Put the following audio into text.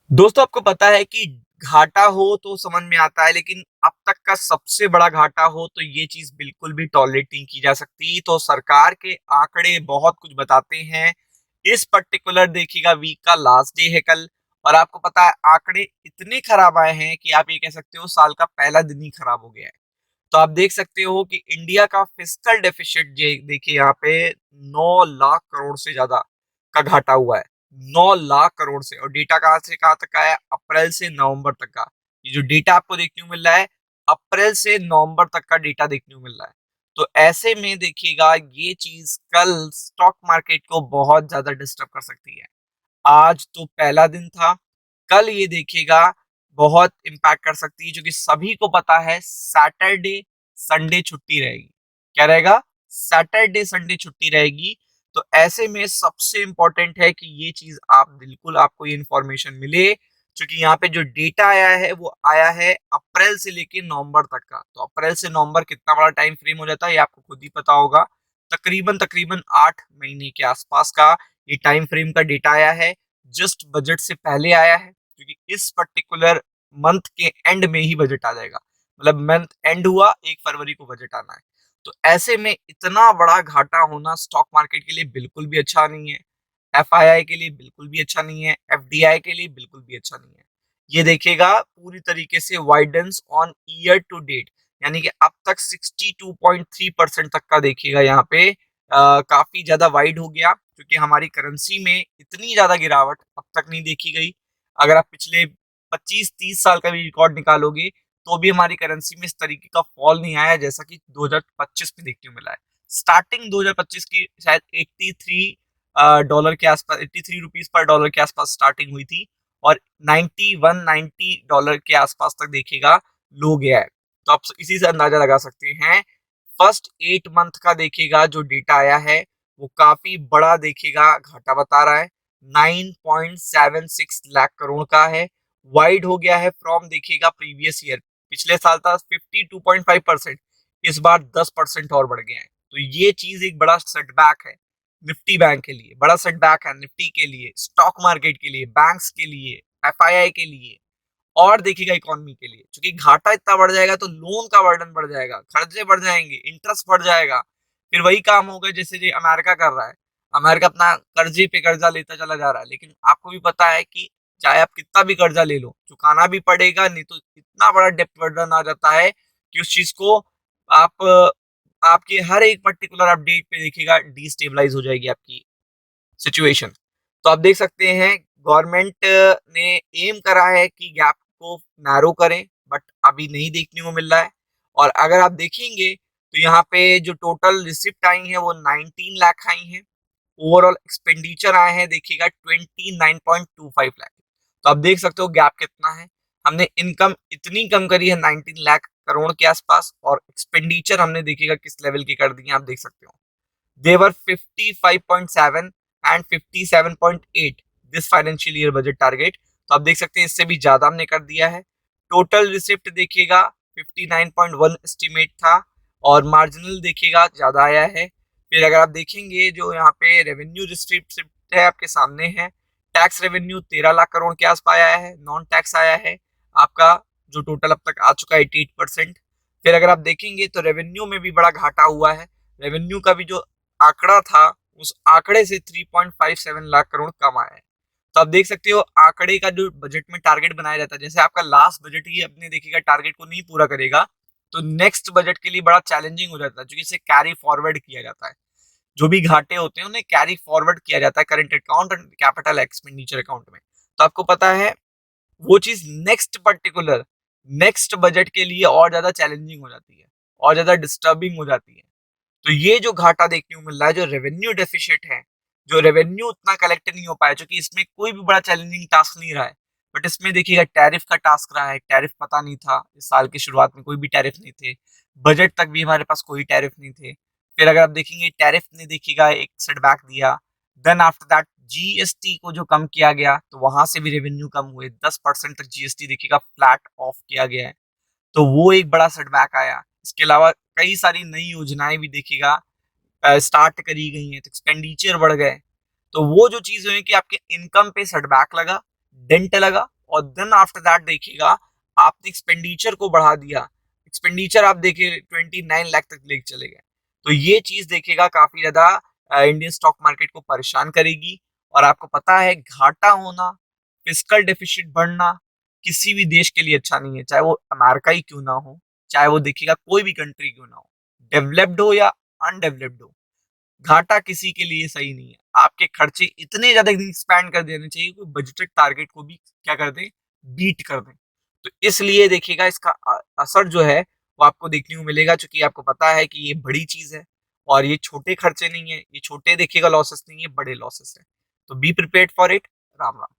दोस्तों आपको पता है कि घाटा हो तो समझ में आता है, लेकिन अब तक का सबसे बड़ा घाटा हो तो ये चीज बिल्कुल भी टॉलरेट नहीं की जा सकती। तो सरकार के आंकड़े बहुत कुछ बताते हैं। इस पर्टिकुलर देखिएगा वीक का लास्ट डे है कल, और आपको पता है आंकड़े इतने खराब आए हैं कि आप ये कह सकते हो साल का पहला दिन ही खराब हो गया है। तो आप देख सकते हो कि इंडिया का फिस्कल डेफिसिट देखिए यहाँ पे 9 लाख करोड़ से ज्यादा का घाटा हुआ है। 9 लाख करोड़ से, और डेटा कहाँ से कहाँ तक का है? अप्रैल से नवंबर तक का। ये जो डेटा आपको देखने को मिल रहा है, अप्रैल से नवंबर तक का डेटा देखने को मिल रहा है। तो ऐसे में देखिएगा ये चीज कल स्टॉक मार्केट को बहुत ज्यादा डिस्टर्ब कर सकती है। आज तो पहला दिन था, कल ये देखिएगा बहुत इम्पैक्ट कर सकती है, क्योंकि सभी को पता है सैटरडे संडे छुट्टी रहेगी। क्या रहेगा? सैटरडे संडे छुट्टी रहेगी। तो ऐसे में सबसे इंपॉर्टेंट है कि ये चीज आप बिल्कुल आपको ये इंफॉर्मेशन मिले, क्योंकि यहाँ पे जो डेटा आया है वो आया है अप्रैल से लेके नवंबर तक का। तो अप्रैल से नवंबर कितना बड़ा टाइम फ्रेम हो जाता है ये आपको खुद ही पता होगा। तकरीबन तकरीबन 8 महीने के आसपास का ये टाइम फ्रेम का डेटा आया है। जस्ट बजट से पहले आया है, क्योंकि इस पर्टिकुलर मंथ के एंड में ही बजट आ जाएगा। मतलब मंथ एंड हुआ, 1 फरवरी को बजट आना है। तो ऐसे में इतना बड़ा घाटा होना स्टॉक मार्केट के लिए बिल्कुल भी अच्छा नहीं है। एफआईआई के लिए बिल्कुल भी अच्छा नहीं है, एफडीआई के लिए बिल्कुल भी अच्छा नहीं है। ये देखिएगा पूरी तरीके से वाइडेंस ऑन ईयर टू डेट, यानी कि अब तक 62.3% तक का देखिएगा यहाँ पे काफी ज्यादा वाइड हो गया, क्योंकि हमारी करेंसी में इतनी ज्यादा गिरावट अब तक नहीं देखी गई। अगर आप पिछले 25-30 साल का भी रिकॉर्ड निकालोगे तो भी हमारी करेंसी में इस तरीके का फॉल नहीं आया जैसा कि 2025 में देखने को मिला है। स्टार्टिंग 2025 की शायद 83 डॉलर के आसपास, 83 रुपीज पर डॉलर के आसपास स्टार्टिंग हुई थी, और 90 के आसपास तक देखिएगा लो गया है। तो आप इसी से अंदाजा लगा सकते हैं। फर्स्ट 8 मंथ का देखिएगा जो डेटा आया है वो काफी बड़ा देखिएगा घाटा बता रहा है। 9.76 लाख करोड़ का है। वाइड हो गया है फ्रॉम देखिएगा प्रीवियस ईयर। पिछले साल था 52.5%, इस बार 10% और बढ़ गया है। तो ये चीज एक बड़ा सेटबैक है निफ्टी बैंक के लिए, बड़ा सेटबैक है निफ्टी के लिए, स्टॉक मार्केट के लिए, बैंक्स के लिए, एफआईआई के लिए, और देखिएगा इकोनॉमी के लिए। क्योंकि घाटा इतना बढ़ जाएगा तो लोन का बर्डन बढ़ जाएगा, खर्चे बढ़ जाएंगे, इंटरेस्ट बढ़ जाएगा। फिर वही काम होगा जैसे जो अमेरिका कर रहा है। अमेरिका अपना कर्जे पे कर्जा लेता चला जा रहा है, लेकिन आपको भी पता है कि चाहे आप कितना भी कर्जा ले लो चुकाना भी पड़ेगा, नहीं तो इतना बड़ा डेप्ट बर्डन आ जाता है कि उस चीज को आप आपके हर एक पर्टिकुलर अपडेट पे देखिएगा डिस्टेबलाइज हो जाएगी आपकी सिचुएशन। तो आप देख सकते हैं गवर्नमेंट ने एम करा है कि गैप को नैरो करें, बट अभी नहीं देखने को मिल रहा है। और अगर आप देखेंगे तो यहाँ पे जो टोटल रिसिप्ट आई है वो 19 लाख आई है। ओवरऑल एक्सपेंडिचर आए हैं देखिएगा 29.25 लाख। तो आप देख सकते हो गैप कितना है। हमने इनकम इतनी कम करी है 19 लाख करोड़ के आसपास, और एक्सपेंडिचर हमने देखिएगा किस लेवल की कर दी है आप देख सकते हो। They were 55.7 and 57.8 this financial year budget target. तो आप देख सकते हैं इससे भी ज्यादा हमने कर दिया है। टोटल रिसिप्ट देखिएगा 59.1 एस्टिमेट था, और मार्जिनल देखिएगा ज्यादा आया है। फिर अगर आप देखेंगे जो यहाँ पे रेवेन्यू रिसिप्ट है आपके सामने है। टैक्स रेवेन्यू 13 लाख करोड़ के आसपास आया है, नॉन टैक्स आया है आपका जो टोटल अब तक आ चुका है 88%। फिर अगर आप देखेंगे तो रेवेन्यू में भी बड़ा घाटा हुआ है। रेवेन्यू का भी जो आंकड़ा था उस आंकड़े से 3.57 लाख करोड़ कम आया है। तो आप देख सकते हो आंकड़े का जो बजट में टारगेट बनाया जाता है, जैसे आपका लास्ट बजट ही अपने देखिएगा टारगेट को नहीं पूरा करेगा तो नेक्स्ट बजट के लिए बड़ा चैलेंजिंग हो जाता है, क्योंकि इसे कैरी फॉरवर्ड किया जाता है। जो भी घाटे होते हैं उन्हें कैरी फॉरवर्ड किया जाता है current account and capital expenditure account में। तो आपको पता है वो चीज नेक्स्ट बजट के लिए और ज्यादा चैलेंजिंग हो जाती है, और ज्यादा डिस्टर्बिंग हो जाती है। तो ये जो घाटा देखने को मिल रहा है, जो रेवेन्यू डेफिशिट है, जो रेवेन्यू उतना कलेक्ट नहीं हो पाया, क्योंकि इसमें कोई भी बड़ा चैलेंजिंग टास्क नहीं रहा है। बट इसमें देखिएगा टैरिफ का टास्क रहा है। टैरिफ पता नहीं था, इस साल की शुरुआत में कोई भी टैरिफ नहीं थे। बजट तक भी हमारे पास कोई टैरिफ नहीं थे। फिर अगर आप देखेंगे टैरिफ ने देखिएगा एक सेटबैक दिया। देन आफ्टर दैट जीएसटी को जो कम किया गया तो वहां से भी रेवेन्यू कम हुए, 10% तक जीएसटी देखिएगा फ्लैट ऑफ किया गया है। तो वो एक बड़ा सेटबैक आया। इसके अलावा कई सारी नई योजनाएं भी देखिएगा स्टार्ट करी गई हैं, तो एक्सपेंडिचर बढ़ गए। तो वो जो चीज हुई कि आपके इनकम पे सेटबैक लगा, डेंट लगा, और देन आफ्टर दैट देखिएगा आपने एक्सपेंडिचर को बढ़ा दिया, एक्सपेंडिचर आप देखिए 29 लाख तक लेके चले गए। तो ये चीज देखिएगा काफी ज्यादा इंडियन स्टॉक मार्केट को परेशान करेगी। और आपको पता है घाटा होना, फिस्कल डेफिसिट बढ़ना किसी भी देश के लिए अच्छा नहीं है, चाहे वो अमेरिका ही क्यों ना हो, चाहे वो देखिएगा कोई भी कंट्री क्यों ना हो, डेवलप्ड हो या अनडेवलप्ड हो, घाटा किसी के लिए सही नहीं है। आपके खर्चे इतने ज्यादा एक्सपैंड कर देने चाहिए कि बजटेड टारगेट को भी क्या कर दें, बीट कर दें। तो इसलिए देखिएगा इसका असर जो है वो आपको देखने को मिलेगा, क्योंकि आपको पता है कि ये बड़ी चीज है और ये छोटे खर्चे नहीं है, ये छोटे देखिएगा लॉसेस नहीं है, बड़े लॉसेस है। तो be prepared for it. Ram Ram.